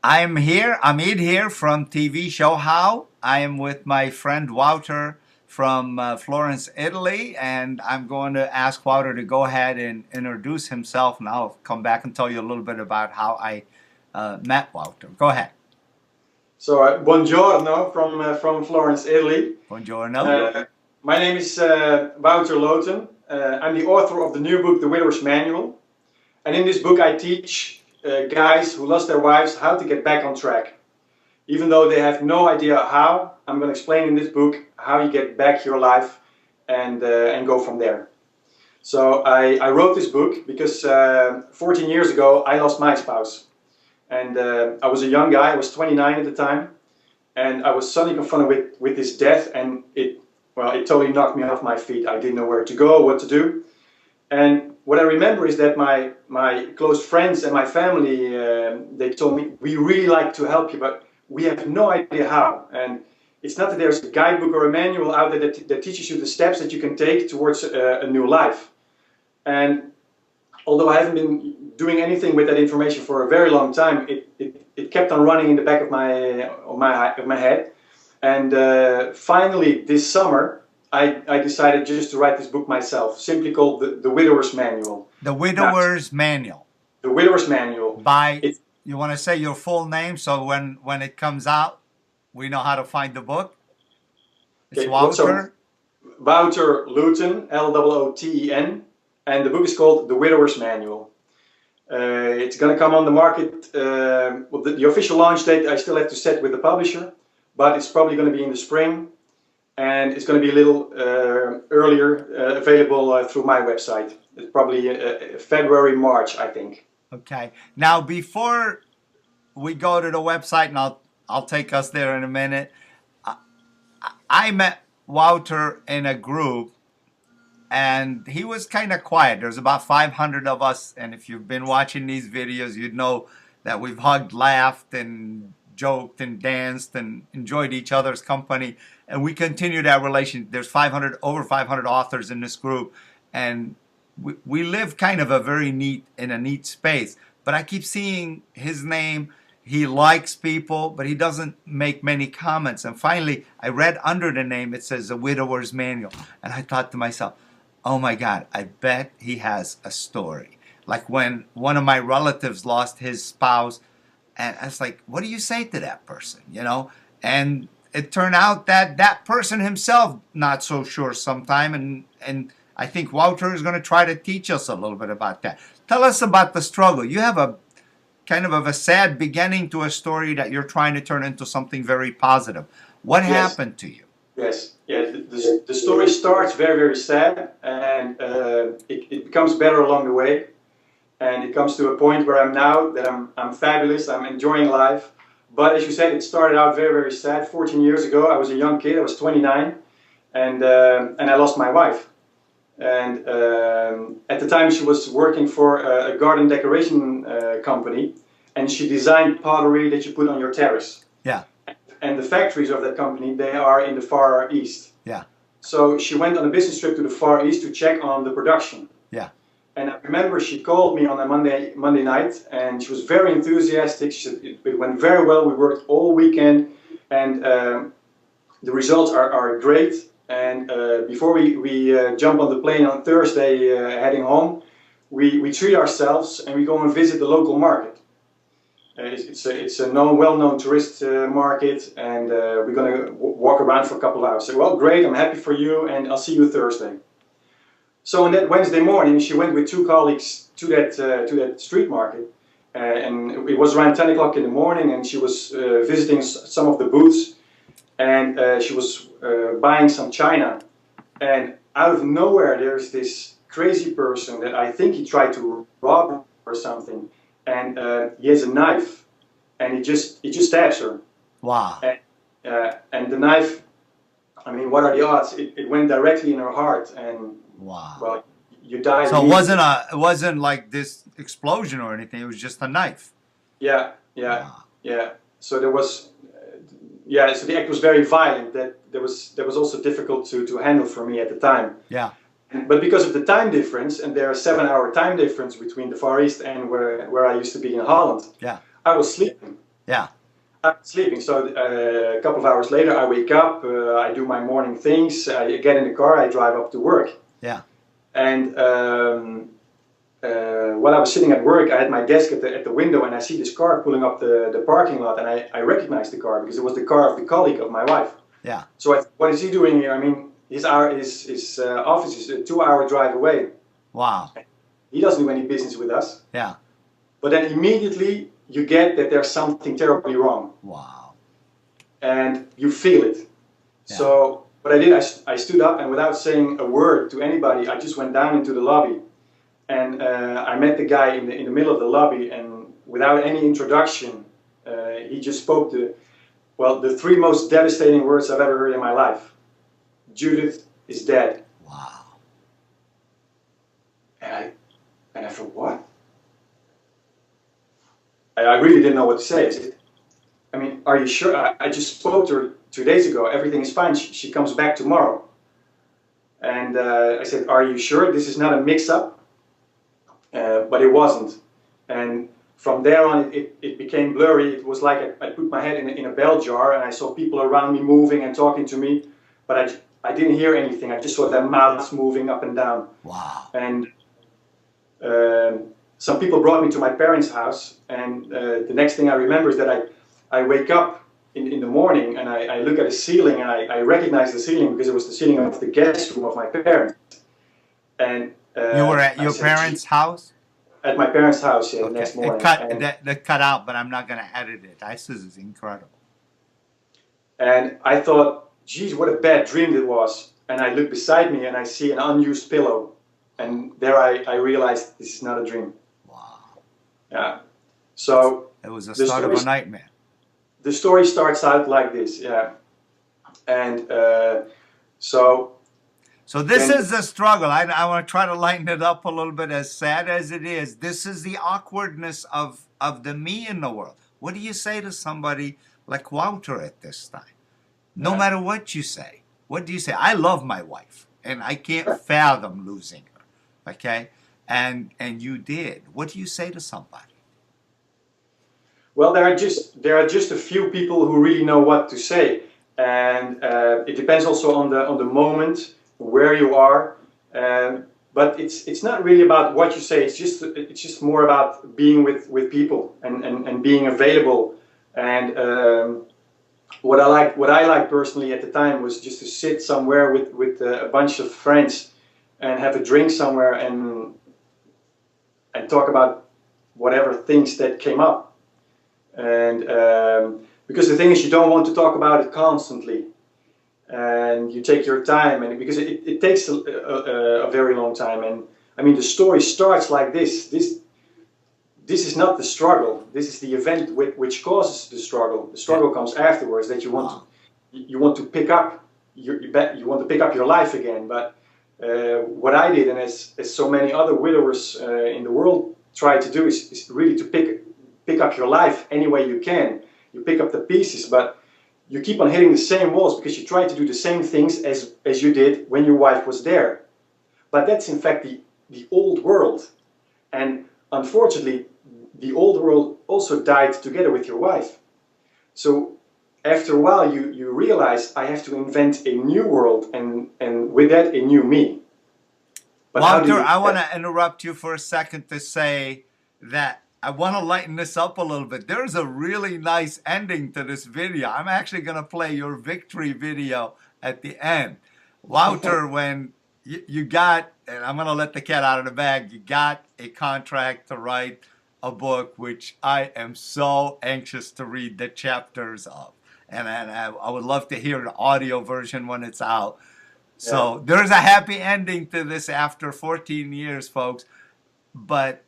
I'm here. I'm Ed here from TV show How. I am with my friend Wouter from Florence, Italy, and I'm going to ask Wouter to go ahead and introduce himself, and I'll come back and tell you a little bit about how I met Wouter. Go ahead. So, buongiorno from Florence, Italy. Buongiorno. Uh, my name is Wouter Looten. I'm the author of the new book, The Widower's Manual. And in this book, I teach guys who lost their wives how to get back on track. Even though they have no idea how, I'm going to explain in this book how you get back your life and go from there. So I wrote this book because 14 years ago, I lost my spouse. And I was a young guy, I was 29 at the time, and I was suddenly confronted with this death, and it totally knocked me off my feet. I didn't know where to go, what to do. And what I remember is that my close friends and my family, they told me, we really like to help you, but we have no idea how. And it's not that there's a guidebook or a manual out there that teaches you the steps that you can take towards a new life. And although I haven't been doing anything with that information for a very long time, it kept on running in the back of my head. And finally, this summer, I decided just to write this book myself, simply called The Widower's Manual. The Widower's Manual. The Widower's Manual. You want to say your full name so when it comes out, we know how to find the book? It's Okay, Wouter. so Wouter Looten, Looten, and the book is called The Widower's Manual. It's going to come on the market. Well, the official launch date I still have to set with the publisher, but it's probably going to be in the spring, and it's going to be a little earlier available through my website. It's probably February, March, I think. Okay. Now, before we go to the website, and I'll take us there in a minute, I met Wouter in a group, and he was kind of quiet. There's about 500 of us, and if you've been watching these videos, you'd know that we've hugged, laughed, and joked, and danced, and enjoyed each other's company, and we continue that relation. There's over 500 authors in this group, and we live kind of in a neat space. But I keep seeing his name. He likes people, but he doesn't make many comments. And finally, I read under the name, it says The Widower's Manual. And I thought to myself, oh my God, I bet he has a story. Like when one of my relatives lost his spouse, and I was like, what do you say to that person, you know? And it turned out that that person himself, not so sure sometime, and I think Wouter is going to try to teach us a little bit about that. Tell us about the struggle. You have a kind of a sad beginning to a story that you're trying to turn into something very positive. What happened to you? Yes, yeah. The story starts very, very sad, and it becomes better along the way. And it comes to a point where I'm now that I'm fabulous, I'm enjoying life. But as you said, it started out very, very sad. 14 years ago, I was a young kid, I was 29, and I lost my wife. And at the time, she was working for a garden decoration company, and she designed pottery that you put on your terrace. Yeah. And the factories of that company, they are in the Far East. Yeah. So she went on a business trip to the Far East to check on the production. Yeah. And I remember she called me on a Monday night, and she was very enthusiastic. She said it went very well. We worked all weekend, and the results are great. And before we jump on the plane on Thursday heading home, we treat ourselves and we go and visit the local market. It's a well-known tourist market, and we're going to walk around for a couple of hours. So, well, great, I'm happy for you, and I'll see you Thursday. So on that Wednesday morning, she went with two colleagues to that street market, and it was around 10 o'clock in the morning, and she was visiting some of the booths, and she was buying some china. And out of nowhere, there's this crazy person that I think he tried to rob her or something. And he has a knife, and he just stabs her. Wow. And the knife, I mean, what are the odds? It went directly in her heart, and wow. Well, you die. So it wasn't like this explosion or anything. It was just a knife. Yeah. Wow. So there was, So the act was very violent. That was also difficult to handle for me at the time. Yeah. But because of the time difference, and there are 7-hour time difference between the Far East and where I used to be in Holland, yeah, I was sleeping. Yeah. I'm sleeping. So a couple of hours later, I wake up, I do my morning things, I get in the car, I drive up to work. Yeah. And while I was sitting at work, I had my desk at the window, and I see this car pulling up the parking lot, and I recognized the car because it was the car of the colleague of my wife. Yeah. So what is he doing here? I mean, his office is a 2-hour drive away. Wow. He doesn't do any business with us. Yeah. But then immediately you get that there's something terribly wrong. Wow. And you feel it. Yeah. So what I did, I stood up, and without saying a word to anybody, I just went down into the lobby. And I met the guy in the middle of the lobby, and without any introduction, he just spoke the 3 most devastating words I've ever heard in my life. Judith is dead. Wow. And I thought, what? I really didn't know what to say. I said, I mean, are you sure? I just spoke to her 2 days ago. Everything is fine. She comes back tomorrow. And I said, are you sure this is not a mix-up? But it wasn't. And from there on, it became blurry. It was like I put my head in a bell jar, and I saw people around me moving and talking to me, but I didn't hear anything. I just saw their mouths moving up and down. Wow. And some people brought me to my parents' house, and the next thing I remember is that I wake up in the morning, and I look at the ceiling, and I recognize the ceiling because it was the ceiling of the guest room of my parents. And you were at your parents' house? At my parents' house, yeah, Okay. the next morning. That cut out, but I'm not going to edit it. This is incredible. And I thought, geez, what a bad dream it was. And I look beside me, and I see an unused pillow. And there I realized this is not a dream. Wow. Yeah. So it was the start of a nightmare. The story starts out like this, yeah. And So this is the struggle. I want to try to lighten it up a little bit, as sad as it is. This is the awkwardness of the me in the world. What do you say to somebody like Wouter at this time? No matter what you say. What do you say? I love my wife, and I can't fathom losing her. Okay? And you did. What do you say to somebody? Well, there are just a few people who really know what to say. And it depends also on the moment, where you are, but it's not really about what you say. It's just more about being with people and being available. And what I liked personally at the time was just to sit somewhere with a bunch of friends and have a drink somewhere and talk about whatever things that came up. And because the thing is, you don't want to talk about it constantly. And you take your time, and because it takes a very long time. And I mean, the story starts like this. This is not the struggle. This is the event which causes the struggle. The struggle comes afterwards. That you want to pick up you want to pick up your life again. But what I did, and as so many other widowers in the world try to do, is really to pick up your life any way you can. You pick up the pieces, but you keep on hitting the same walls because you try to do the same things as you did when your wife was there. But that's in fact the old world. And unfortunately, the old world also died together with your wife. So after a while, you realize, I have to invent a new world, and with that, a new me. But Wouter, I want to interrupt you for a second to say that I want to lighten this up a little bit. There's a really nice ending to this video. I'm actually going to play your victory video at the end. Wouter, when you got, and I'm going to let the cat out of the bag, you got a contract to write a book, which I am so anxious to read the chapters of. And I would love to hear the audio version when it's out. So there's a happy ending to this after 14 years, folks. But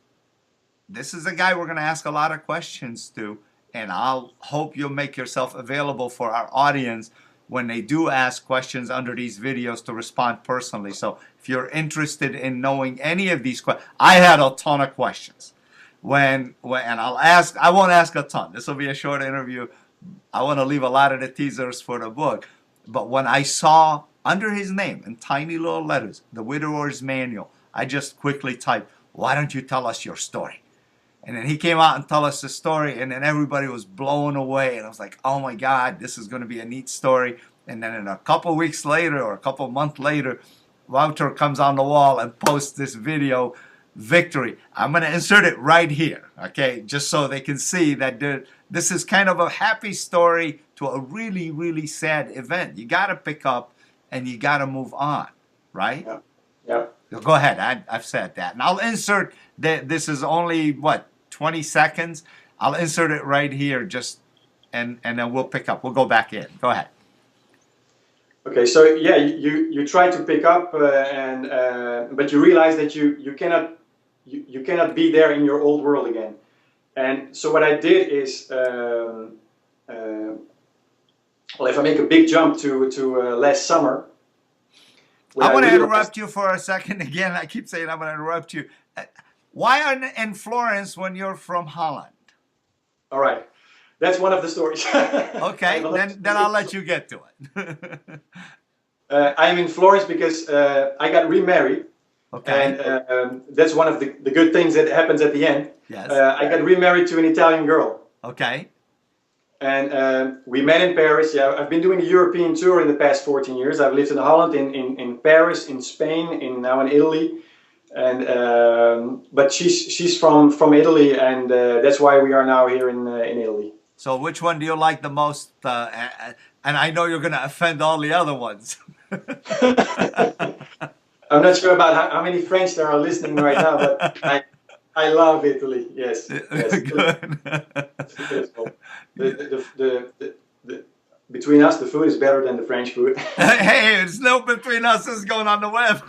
this is a guy we're going to ask a lot of questions to, and I'll hope you'll make yourself available for our audience when they do ask questions under these videos to respond personally. So if you're interested in knowing any of these questions, I had a ton of questions. And I won't ask a ton. This will be a short interview. I want to leave a lot of the teasers for the book. But when I saw under his name in tiny little letters, The Widower's Manual, I just quickly typed, why don't you tell us your story? And then he came out and told us the story, and then everybody was blown away. And I was like, oh my God, this is going to be a neat story. And then in a couple weeks later, or a couple months later, Wouter comes on the wall and posts this video, victory. I'm going to insert it right here, okay, just so they can see that this is kind of a happy story to a really, really sad event. You got to pick up and you got to move on, right? Yeah. Yeah. Go ahead. I've said that. And I'll insert that. This is only, what, 20 seconds? I'll insert it right here just, and then we'll pick up. We'll go back in. Go ahead. Okay, so yeah, you try to pick up, but you realize that you cannot be there in your old world again. And so what I did is, well, if I make a big jump to last summer. I want to interrupt you for a second again. I keep saying I'm going to interrupt you. Why are in Florence when you're from Holland? All right. That's one of the stories. Okay, then I'll let you get to it. I'm in Florence because I got remarried. Okay. And that's one of the good things that happens at the end. Yes. I got remarried to an Italian girl. Okay. And we met in Paris. Yeah, I've been doing a European tour in the past 14 years. I've lived in Holland, in Paris, in Spain, now in Italy. And but she's from Italy, and that's why we are now here in Italy. So which one do you like the most? And I know you're going to offend all the other ones. I'm not sure about how many French there are listening right now, but I love Italy. Yes. Good. Between us, the food is better than the French food. Hey, it's no between us. This is going on the web.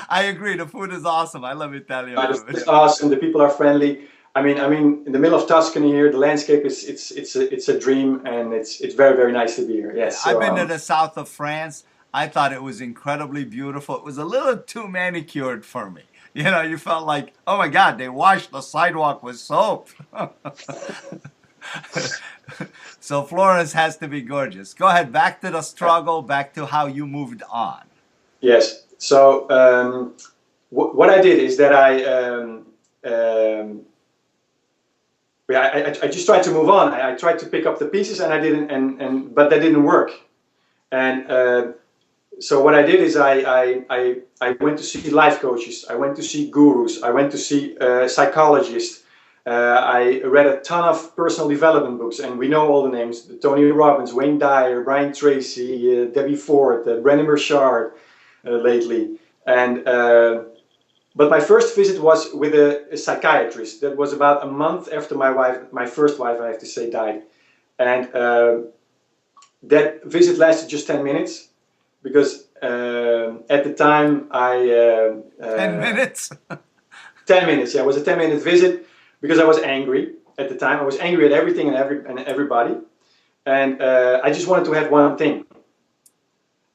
I agree. The food is awesome. I love Italian food. It's awesome. The people are friendly. I mean, in the middle of Tuscany here, the landscape is it's a dream, and it's very, very nice to be here. Yes. So, I've been to the south of France. I thought it was incredibly beautiful. It was a little too manicured for me. You know, you felt like, oh my God, they washed the sidewalk with soap. So Florence has to be gorgeous. Go ahead, back to the struggle, back to how you moved on. Yes. So what I did is that I just tried to move on. I tried to pick up the pieces, and I didn't, but that didn't work. And so what I did is I went to see life coaches. I went to see gurus. I went to see psychologists. I read a ton of personal development books, and we know all the names: Tony Robbins, Wayne Dyer, Brian Tracy, Debbie Ford, Brendon Burchard, lately. And but my first visit was with a psychiatrist. That was about a month after my first wife, I have to say, died. And that visit lasted just 10 minutes because at the time 10 minutes? 10 minutes, yeah. It was a 10-minute visit because I was angry at the time. I was angry at everything and everybody. And I just wanted to have one thing.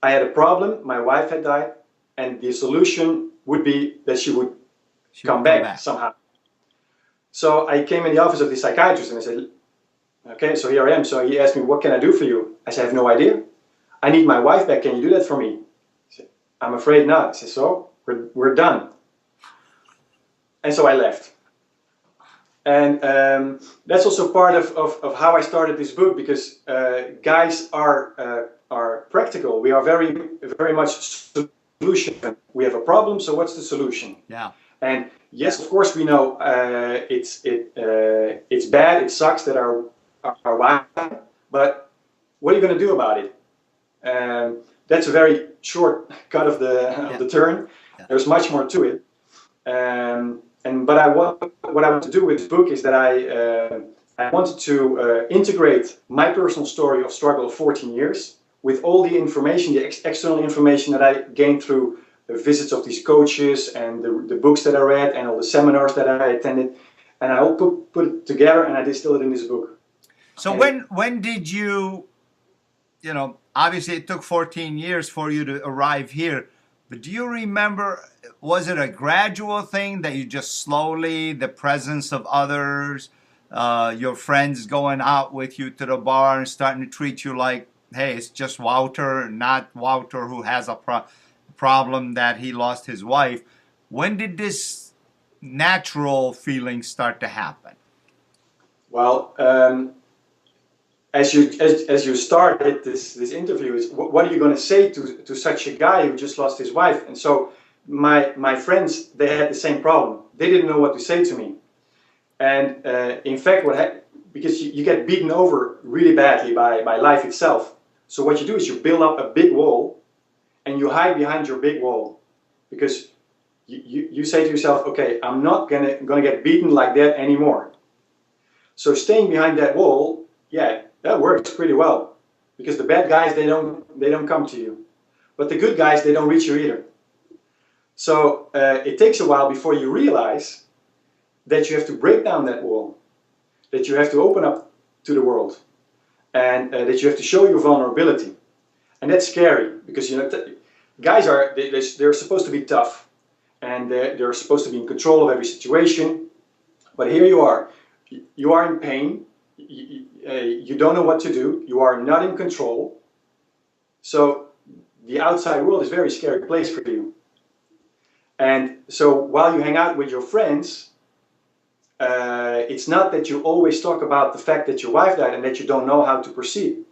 I had a problem, my wife had died, and the solution would be that she would come back somehow. So I came in the office of the psychiatrist and I said, okay, so here I am. So he asked me, what can I do for you? I said, I have no idea. I need my wife back. Can you do that for me? He said, I'm afraid not. I said, so we're done. And so I left. And that's also part of how I started this book, because guys are practical. We are very, very much solution. We have a problem, so what's the solution? Yeah. And yes, of course, we know it's bad. It sucks that our wife, but what are you going to do about it? That's a very short cut of the turn. Yeah. There's much more to it. But what I want to do with this book is that I wanted to integrate my personal story of struggle of 14 years with all the information, the external information that I gained through the visits of these coaches and the books that I read and all the seminars that I attended, and I all put it together and I distilled it in this book. So when did you know, obviously it took 14 years for you to arrive here, but do you remember, was it a gradual thing that you just slowly, the presence of others, your friends going out with you to the bar and starting to treat you like, hey, it's just Wouter, not Wouter who has a problem that he lost his wife. When did this natural feelings start to happen? Well, as you started this interview, is what are you going to say to such a guy who just lost his wife? And so my friends, they had the same problem. They didn't know what to say to me. And in fact, because you get beaten over really badly by life itself. So what you do is you build up a big wall and you hide behind your big wall, because you say to yourself, okay, I'm not gonna get beaten like that anymore. So staying behind that wall, yeah, that works pretty well, because the bad guys, they don't come to you, but the good guys, they don't reach you either. So it takes a while before you realize that you have to break down that wall, that you have to open up to the world, and that you have to show your vulnerability. And that's scary, because guys they're supposed to be tough, and they're supposed to be in control of every situation. But here you are in pain, you don't know what to do, you are not in control. So the outside world is a very scary place for you. And so while you hang out with your friends, it's not that you always talk about the fact that your wife died and that you don't know how to proceed.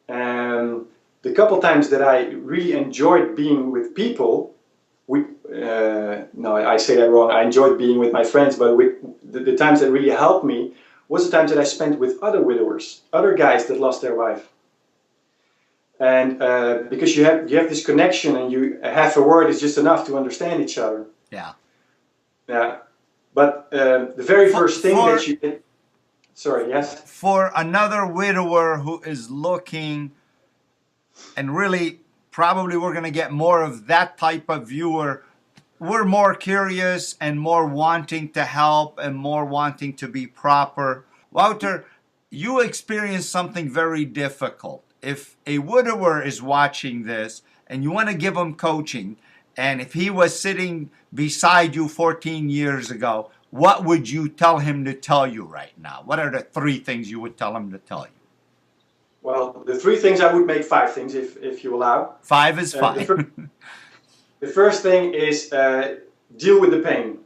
The couple times that I really enjoyed being with people, no, I say that wrong. I enjoyed being with my friends, but the times that really helped me was the times that I spent with other widowers, other guys that lost their wife. And because you have this connection, and half a word is just enough to understand each other. Yeah. Yeah. But the very first thing that you did, sorry, yes? For another widower who is looking, and really probably we're going to get more of that type of viewer, we're more curious and more wanting to help and more wanting to be proper. Wouter, you experienced something very difficult. If a widower is watching this and you want to give him coaching, and if he was sitting beside you 14 years ago, what would you tell him to tell you right now? What are the 3 things you would tell him to tell you? Well, the 3 things, I would make 5 things if you allow. 5 is fine. The first thing is deal with the pain.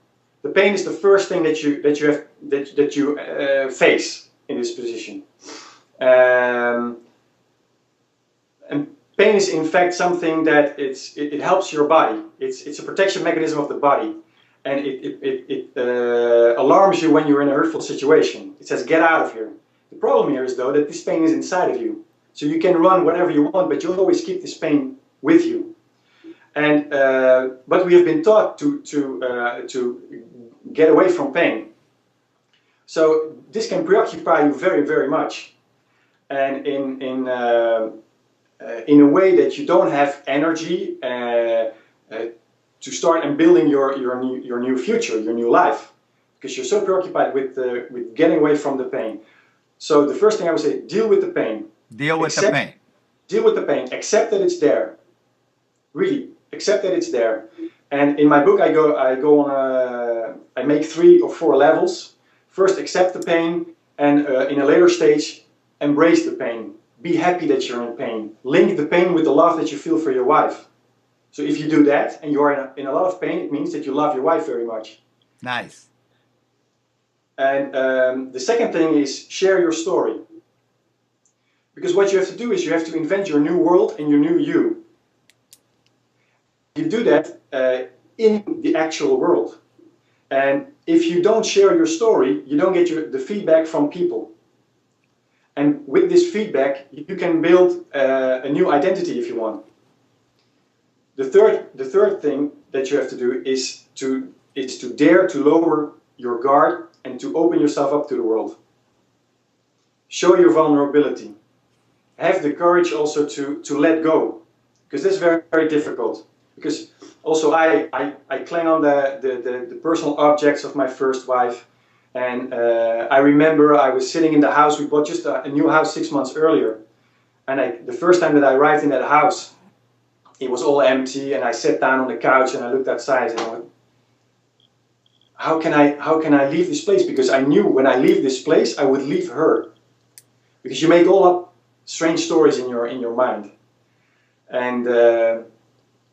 The pain is the first thing that you face in this position. And pain is in fact something that it helps your body. It's a protection mechanism of the body, and it alarms you when you're in a hurtful situation. It says, get out of here. The problem here is, though, that this pain is inside of you. So you can run whatever you want, but you'll always keep this pain with you. And but we have been taught to get away from pain. So this can preoccupy you very, very much, and in a way that you don't have energy to start and building your new future, your new life, because you're so preoccupied with getting away from the pain. So the first thing I would say, deal with the pain. Deal with the pain. Deal with the pain. Accept that it's there. Really, accept that it's there. And in my book, I make 3 or 4 levels. First, accept the pain, and in a later stage, embrace the pain. Be happy that you're in pain. Link the pain with the love that you feel for your wife. So if you do that, and you are in a lot of pain, it means that you love your wife very much. Nice. And the second thing is share your story. Because what you have to do is you have to invent your new world and your new you. You do that in the actual world. And if you don't share your story, you don't get the feedback from people. And with this feedback, you can build a new identity if you want. The third thing that you have to do is to dare to lower your guard and to open yourself up to the world. Show your vulnerability. Have the courage also to let go, because that's very, very difficult. Because also I cling on the personal objects of my first wife, and I remember I was sitting in the house. We bought just a new house 6 months earlier, and the first time that I arrived in that house, it was all empty, and I sat down on the couch and I looked outside and I went, how can I leave this place? Because I knew when I leave this place, I would leave her. Because you make all up strange stories in your mind, and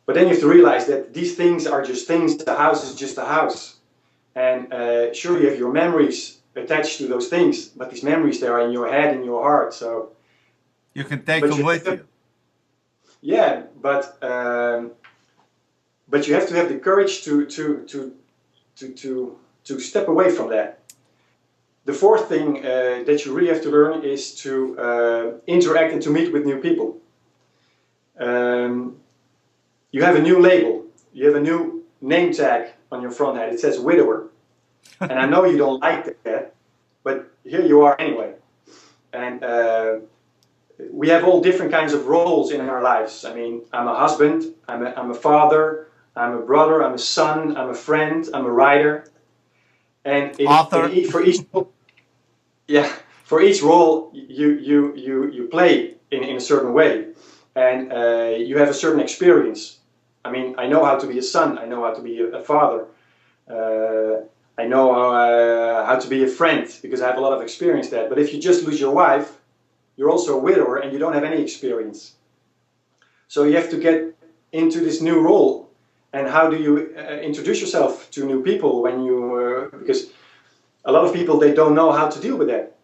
but then you have to realize that these things are just things. The house is just a house, And sure, you have your memories attached to those things, but these memories, they are in your head, in your heart. So, You can take but them you have with to, you. yeah, but you have to have the courage to step away from that. The fourth thing that you really have to learn is to interact and to meet with new people. Um, you have a new label, you have a new name tag on your front head. It says widower. And I know you don't like that, but here you are anyway. And we have all different kinds of roles in our lives. I mean, I'm a husband, I'm a father, I'm a brother, I'm a son, I'm a friend, I'm a writer. And Author. for each yeah, for each role you play in a certain way, and you have a certain experience. I mean, I know how to be a son. I know how to be a father. I know how to be a friend because I have a lot of experience there. But if you just lose your wife, you're also a widower and you don't have any experience. So you have to get into this new role. And how do you introduce yourself to new people when you because a lot of people, they don't know how to deal with that.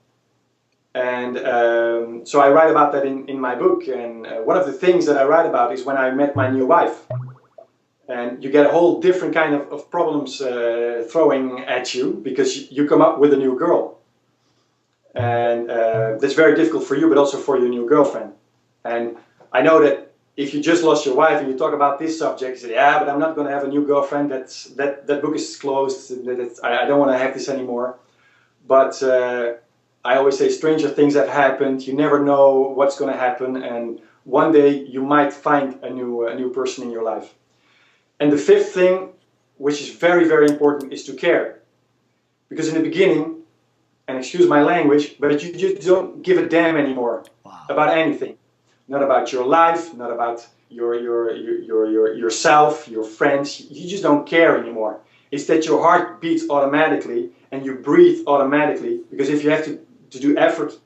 And so I write about that in my book. And one of the things that I write about is when I met my new wife. And you get a whole different kind of problems throwing at you because you come up with a new girl. And that's very difficult for you, but also for your new girlfriend. And I know that if you just lost your wife and you talk about this subject, you say, yeah, but I'm not going to have a new girlfriend. That book is closed. I don't want to have this anymore. But I always say stranger things have happened. You never know what's going to happen. And one day you might find a new person in your life. And the fifth thing, which is very, very important, is to care. Because in the beginning, and excuse my language, but you just don't give a damn anymore about anything. Not about your life, not about yourself, your friends. You just don't care anymore. It's that your heart beats automatically and you breathe automatically. Because if you have to do effort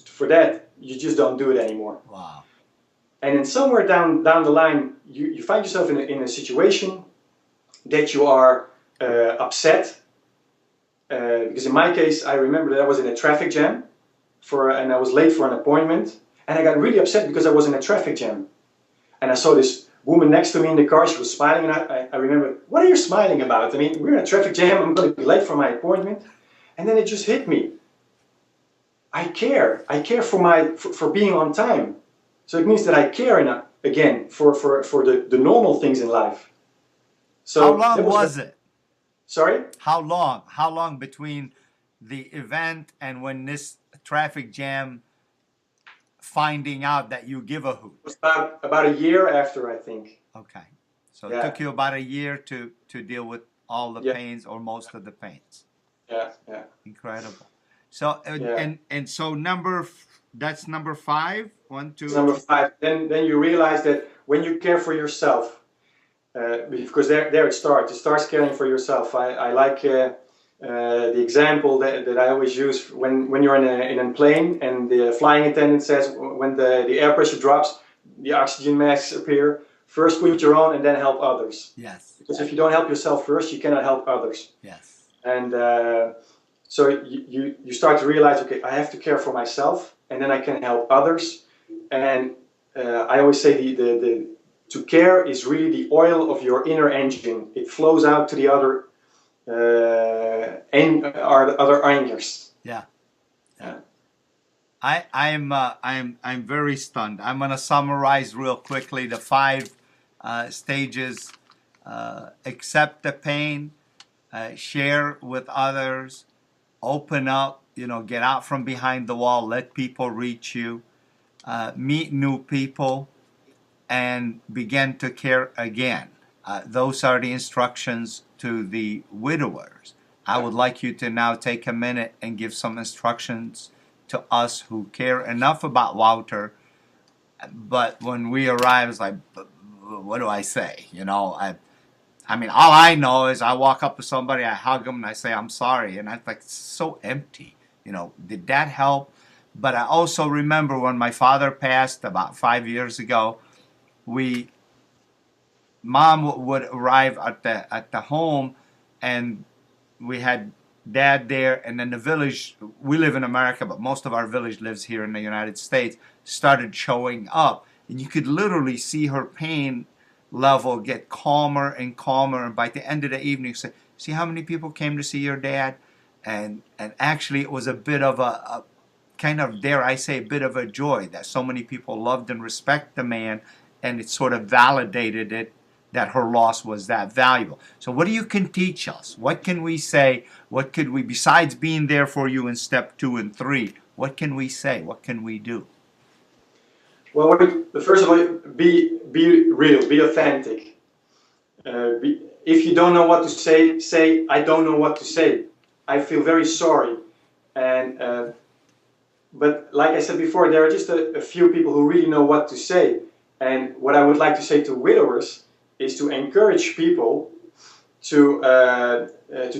for that, you just don't do it anymore. Wow. And then somewhere down the line, you find yourself in a situation that you are upset. Because in my case, I remember that I was in a traffic jam and I was late for an appointment. And I got really upset because I was in a traffic jam. And I saw this woman next to me in the car. She was smiling. And I remember, what are you smiling about? I mean, we're in a traffic jam. I'm going to be late for my appointment. And then it just hit me. I care. I care for being on time. So it means that I care again for the normal things in life. So how long was it? Sorry? How long? How long between the event and when this traffic jam finding out that you give a hoot? It was about a year after, I think. Okay. So it took you about a year to deal with all the pains or most of the pains. Yeah, yeah. Incredible. So and so that's number 5. 1, 2. Number 5. Then you realize that when you care for yourself, because there it starts. It starts caring for yourself. I like the example that I always use when you're in a plane and the flying attendant says when the air pressure drops, the oxygen masks appear. First put your own and then help others. Yes. Because if you don't help yourself first, you cannot help others. Yes. And so you start to realize, okay, I have to care for myself, and then I can help others. And I always say to care is really the oil of your inner engine. It flows out to the other other angers. Yeah. Yeah. I'm very stunned. I'm gonna summarize real quickly the 5 stages: accept the pain, share with others, open up. Get out from behind the wall. Let people reach you. Meet new people, and begin to care again. Those are the instructions to the widowers. I would like you to now take a minute and give some instructions to us who care enough about Wouter, but when we arrive, it's like, what do I say? I mean, all I know is I walk up to somebody, I hug them, and I say, I'm sorry. And I'm like, it's so empty. Did that help? But I also remember when my father passed about 5 years ago, Mom would arrive at the home, and we had dad there, and then the village. We live in America, but most of our village lives here in the United States. Started showing up, and you could literally see her pain level get calmer and calmer. And by the end of the evening, say, "See how many people came to see your dad?" And actually, it was a bit of a kind of, dare I say, a bit of a joy that so many people loved and respect the man, and it sort of validated it that her loss was that valuable. So what do you can teach us? What can we say? What could we, besides being there for you in step 2 and 3, what can we say? What can we do? Well, first of all, be real, be authentic. If you don't know what to say, I don't know what to say. I feel very sorry. And but like I said before, there are just a few people who really know what to say. And what I would like to say to widowers is to encourage people to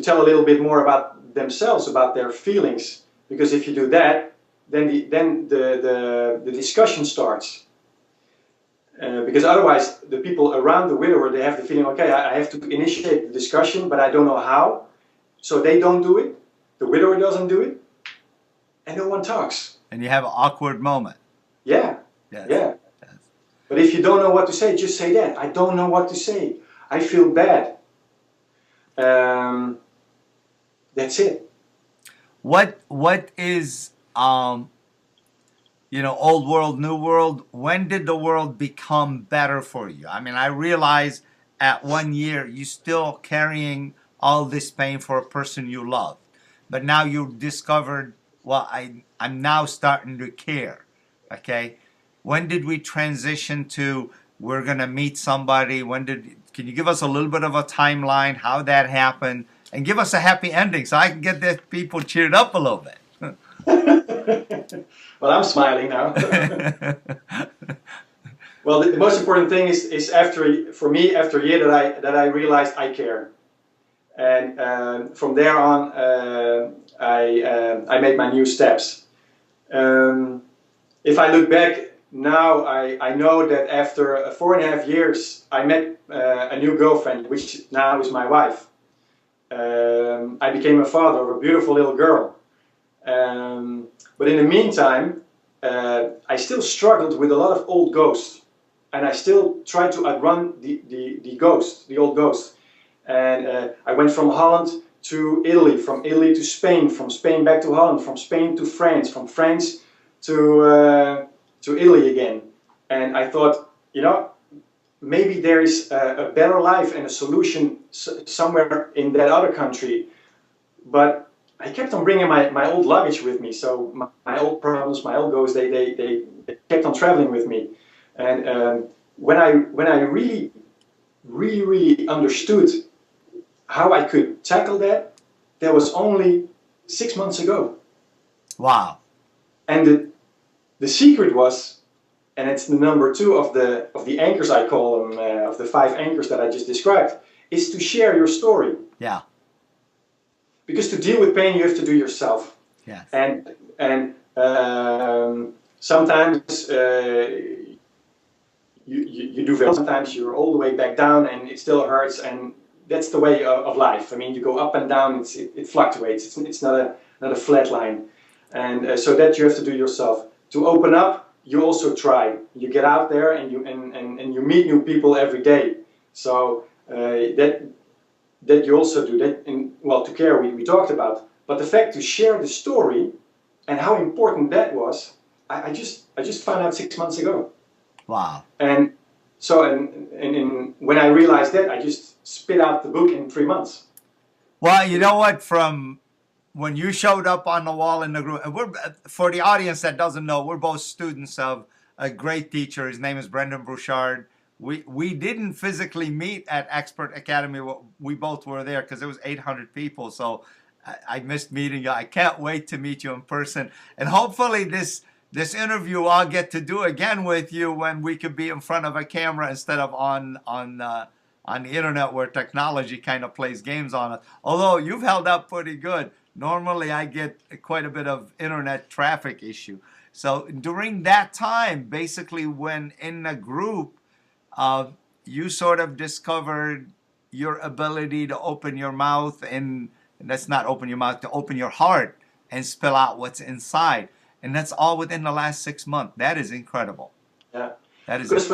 tell a little bit more about themselves, about their feelings. Because if you do that, then the discussion starts. Because otherwise, the people around the widower, they have the feeling, okay, I have to initiate the discussion, but I don't know how. So they don't do it. The widower doesn't do it. And no one talks. And you have an awkward moment. Yeah. Yes. Yeah. Yes. But if you don't know what to say, just say that. I don't know what to say. I feel bad. That's it. What is old world, new world? When did the world become better for you? I mean, I realize at 1 year you still carrying all this pain for a person you love, but now you've discovered, well, I'm now starting to care. Okay, when did we transition to we're gonna meet somebody? Can you give us a little bit of a timeline how that happened, and give us a happy ending so I can get the people cheered up a little bit? Well, I'm smiling now. Well, the most important thing is for me after a year that I realized I care, and from there on I made my new steps. If I look back now, I know that after 4.5 years I met a new girlfriend, which now is my wife. I became a father of a beautiful little girl. But in the meantime, I still struggled with a lot of old ghosts, and I still tried to outrun the old ghost. And I went from Holland to Italy, from Italy to Spain, from Spain back to Holland, from Spain to France, from France to Italy again. And I thought, maybe there is a better life and a solution somewhere in that other country. But I kept on bringing my old luggage with me, so my old problems, my old ghosts, they kept on traveling with me. And when I really understood how I could tackle that was only 6 months ago. Wow! And the secret was, and it's the number 2 of the anchors I call them, of the 5 anchors that I just described, is to share your story. Yeah. Because to deal with pain, you have to do yourself. Yes. And sometimes you do very. Sometimes you're all the way back down, and it still hurts. And that's the way of life. I mean, you go up and down. It fluctuates. It's not a flat line. And so that you have to do yourself. To open up, you also try. You get out there and you meet new people every day. So that you also do that. To care we talked about, but the fact to share the story and how important that was, I just found out 6 months ago. Wow! And so when I realized that, I just spit out the book in 3 months. Well, you know what? From when you showed up on the wall in the group, and for the audience that doesn't know, we're both students of a great teacher. His name is Brendan Bouchard. We didn't physically meet at Expert Academy. We both were there because there was 800 people. So I missed meeting you. I can't wait to meet you in person. And hopefully this interview I'll get to do again with you when we could be in front of a camera instead of on the internet where technology kind of plays games on us. Although you've held up pretty good. Normally I get quite a bit of internet traffic issue. So during that time, basically when in the group, you sort of discovered your ability to open your mouth and Let's not open your mouth, to open your heart and spill out what's inside. And that's all within the last 6 months. That is incredible. Yeah. That is Because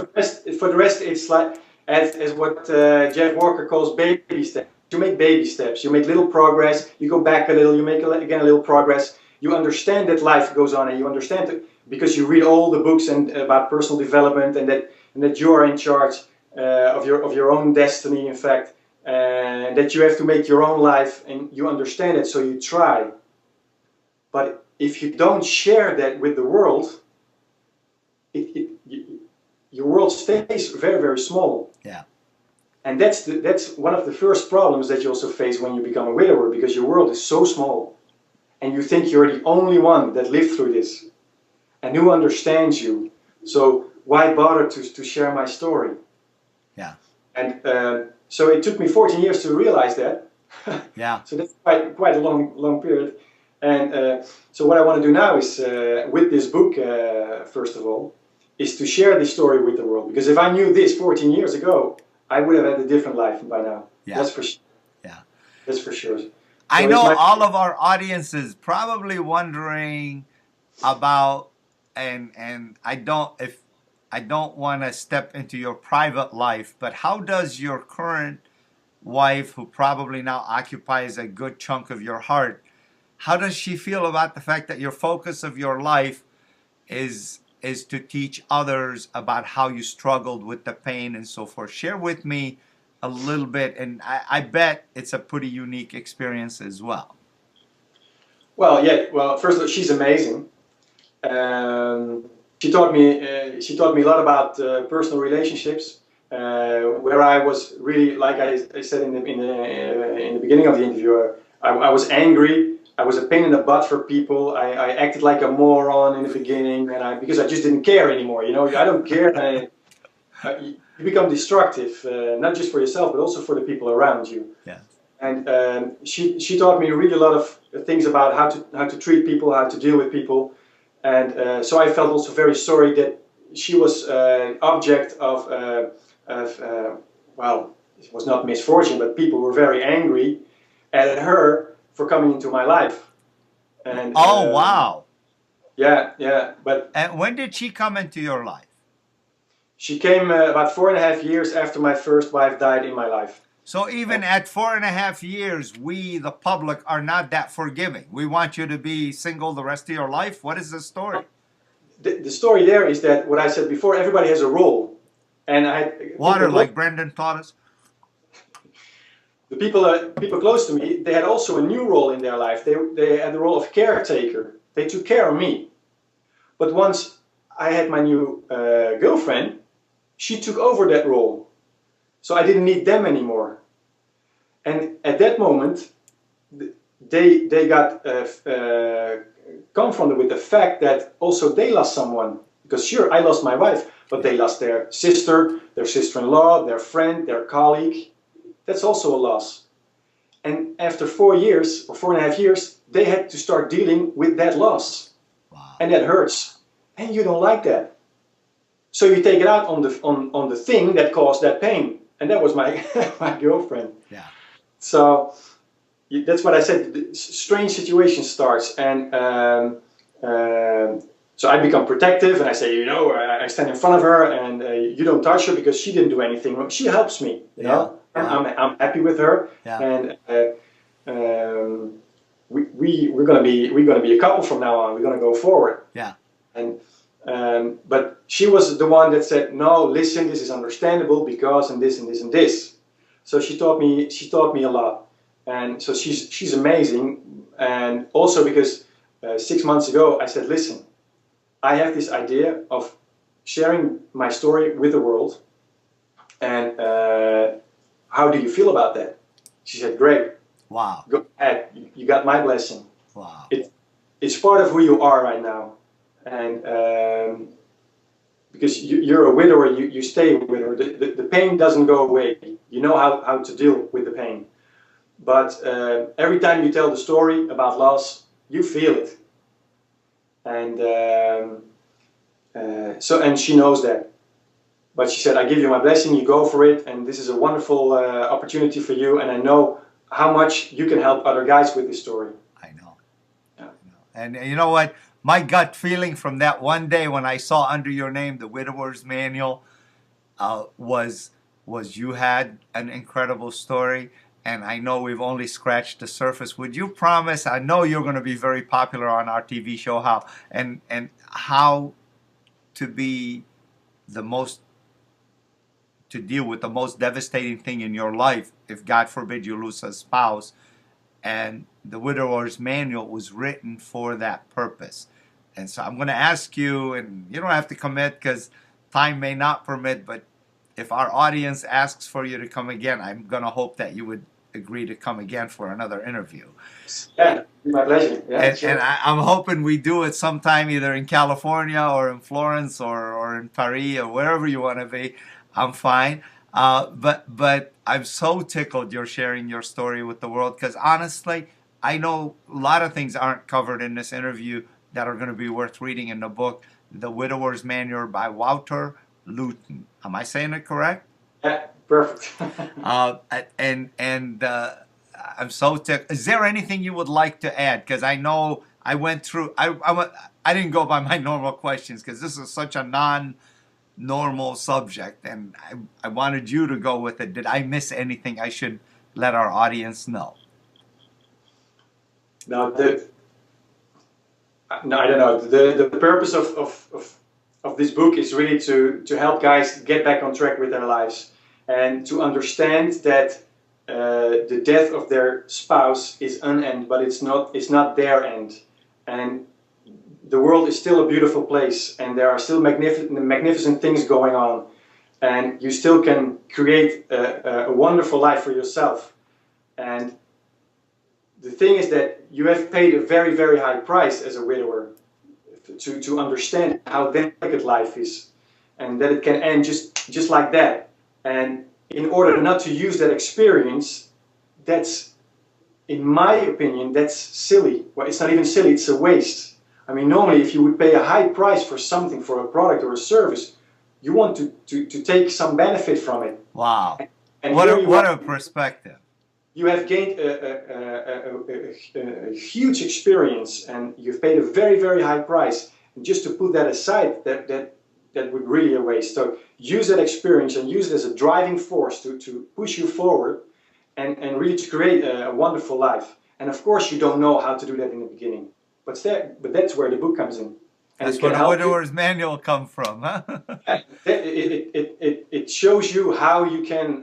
for the rest, it's like as what Jeff Walker calls baby steps. You make baby steps. You make little progress. You go back a little. You make again a little progress. You understand that life goes on, and you understand it because you read all the books and about personal development, and that you are in charge of your own destiny. In fact, that you have to make your own life, and you understand it, so you try. But if you don't share that with the world, your world stays very, very small. Yeah. And that's one of the first problems that you also face when you become a widower, because your world is so small. And you think you're the only one that lived through this. And who understands you. So why bother to share my story? Yeah. And so it took me 14 years to realize that. Yeah. So that's quite a long period. And so what I want to do now is, with this book, first of all, is to share this story with the world. Because if I knew this 14 years ago, I would have had a different life by now. Yeah. That's for sure. Yeah. That's for sure. I know all of our audiences probably wondering about, and I don't want to step into your private life, but how does your current wife, who probably now occupies a good chunk of your heart, how does she feel about the fact that your focus of your life is to teach others about how you struggled with the pain and so forth? Share with me a little bit, and I bet it's a pretty unique experience as well. Well, yeah. Well, first of all, she's amazing. She taught me a lot about personal relationships, where I was really, like I said in the beginning of the interview, I was angry. I was a pain in the butt for people. I acted like a moron in the beginning, and because I just didn't care anymore. You know, I don't care. You become destructive, not just for yourself, but also for the people around you. Yeah. And she taught me really a lot of things about how to treat people, how to deal with people. And so I felt also very sorry that she was object of well, it was not misfortune, but people were very angry at her for coming into my life. And oh, wow. Yeah. But And when did she come into your life? she came about 4.5 years after my first wife died in my life. So even at 4.5 years, we, the public, are not that forgiving. We want you to be single the rest of your life. What is the story? The story there is that what I said before, everybody has a role. And Water, like Brendan taught us. The people close to me, they had also a new role in their life. They had the role of caretaker. They took care of me. But once I had my new girlfriend, she took over that role. So I didn't need them anymore. And at that moment, they got confronted with the fact that also they lost someone. Because sure, I lost my wife, but they lost their sister, their sister-in-law, their friend, their colleague. That's also a loss. And after 4 years, or 4.5 years, they had to start dealing with that loss. Wow. And that hurts. And you don't like that. So you take it out on the thing that caused that pain. And that was my my girlfriend. Yeah. So that's what I said. The strange situation starts, and so I become protective, and I say, you know, I stand in front of her, and you don't touch her because she didn't do anything wrong. She helps me, you know. Yeah. I'm happy with her, Yeah. and we're gonna be a couple from now on. We're gonna go forward. Yeah. And but she was the one that said, no, listen, this is understandable because and this and this and this. So she taught me a lot, and so she's amazing. And also because 6 months ago I said, listen, I have this idea of sharing my story with the world, and how do you feel about that? She said, great. Wow. Go ahead, you got my blessing. Wow. It's part of who you are right now. And because you're a widower, you stay a widower. The pain doesn't go away. You know how to deal with the pain. But every time you tell the story about loss, you feel it. And and she knows that. But she said, I give you my blessing, you go for it, and this is a wonderful opportunity for you, and I know how much you can help other guys with this story. I know. Yeah. And you know what? My gut feeling from that one day when I saw under your name the Widower's Manual was you had an incredible story, and I know we've only scratched the surface. Would you promise? I know you're going to be very popular on our TV show, how to be the most to deal with the most devastating thing in your life if God forbid you lose a spouse, and the Widower's Manual was written for that purpose. And so I'm going to ask you, and you don't have to commit because time may not permit, but if our audience asks for you to come again, I'm going to hope that you would agree to come again for another interview. Yeah, my pleasure. Yeah, And, sure. and I'm hoping we do it sometime either in California or in Florence or in Paris or wherever you want to be. I'm fine. But I'm so tickled you're sharing your story with the world because honestly, I know a lot of things aren't covered in this interview that are going to be worth reading in the book, The Widower's Manual by Wouter Looten. Am I saying it correct? Yeah, perfect. And I'm so tickled. Is there anything you would like to add? Because I know I went through. I didn't go by my normal questions because this is such a non-normal subject, and I wanted you to go with it. Did I miss anything I should let our audience know? No, no, I don't know. The purpose of this book is really to help guys get back on track with their lives and to understand that the death of their spouse is an end, but it's not their end, and the world is still a beautiful place, and there are still magnificent things going on, and you still can create a wonderful life for yourself. And the thing is that you have paid a very, very high price as a widower to understand how delicate life is, and that it can end just like that. And in order not to use that experience, that's, in my opinion, that's silly. Well, it's not even silly, it's a waste. I mean, normally if you would pay a high price for something, for a product or a service, you want to take some benefit from it. Wow. And what a perspective. You have gained a huge experience, and you've paid a very, very high price. And just to put that aside, that would really a waste. So use that experience and use it as a driving force to push you forward and really to create a wonderful life. And of course, you don't know how to do that in the beginning, but that's where the book comes in. And that's where the Widower's Manual come from, huh? It shows you how you can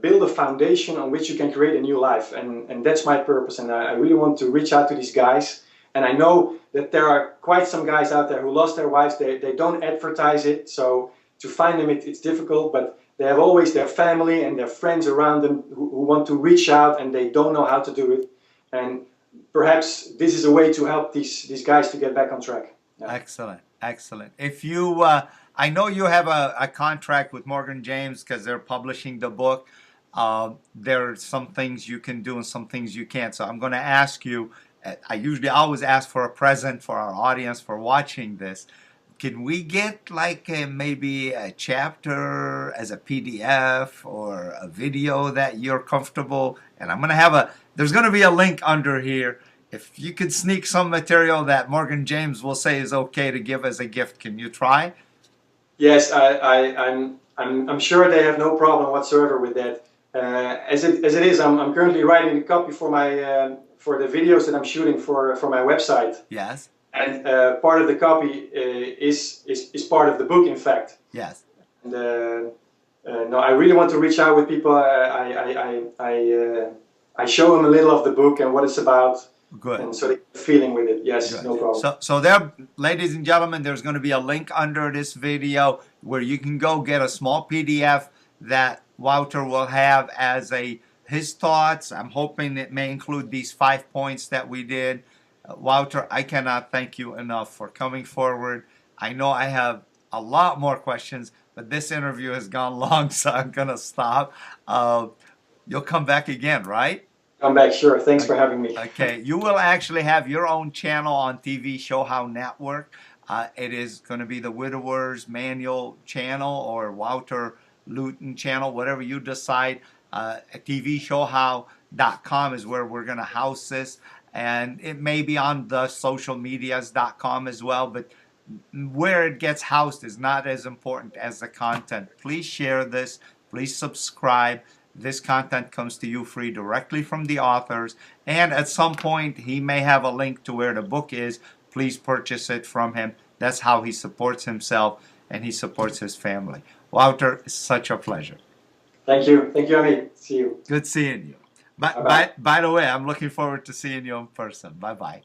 build a foundation on which you can create a new life, and that's my purpose. And I really want to reach out to these guys. And I know that there are quite some guys out there who lost their wives. They don't advertise it, so to find them it's difficult. But they have always their family and their friends around them who want to reach out, and they don't know how to do it. And perhaps this is a way to help these guys to get back on track. Yeah. Excellent, excellent. If you, I know you have a contract with Morgan James because they're publishing the book. There are some things you can do and some things you can't. So I'm going to ask you, I usually always ask for a present for our audience for watching this. Can we get like maybe a chapter as a PDF or a video that you're comfortable? And I'm going to have there's going to be a link under here. If you could sneak some material that Morgan James will say is okay to give as a gift, can you try? Yes, I'm sure they have no problem whatsoever with that. As it is, I'm currently writing a copy for my for the videos that I'm shooting for my website. Yes. And part of the copy is part of the book, in fact. Yes. And no, I really want to reach out with people. I show them a little of the book and what it's about. Good. And so they get a feeling with it. Yes, good. No problem. So there, ladies and gentlemen, there's going to be a link under this video where you can go get a small PDF that Wouter will have as his thoughts. I'm hoping it may include these 5 points that we did. Wouter, I cannot thank you enough for coming forward. I know I have a lot more questions, but this interview has gone long, so I'm going to stop. You'll come back again, right? Come back, sure. Thanks for having me. Okay, you will actually have your own channel on TV Show How Network. It is going to be the Widower's Manual channel or Wouter Looten channel, whatever you decide. TV Show How wouterlooten.com is where we're going to house this. And it may be on the socialmedias.com as well, but where it gets housed is not as important as the content. Please share this. Please subscribe. This content comes to you free directly from the authors. And at some point, he may have a link to where the book is. Please purchase it from him. That's how he supports himself and he supports his family. Wouter, it's such a pleasure. Thank you. Thank you, Amit. See you. Good seeing you. Bye-bye. By the way, I'm looking forward to seeing you in person. Bye-bye.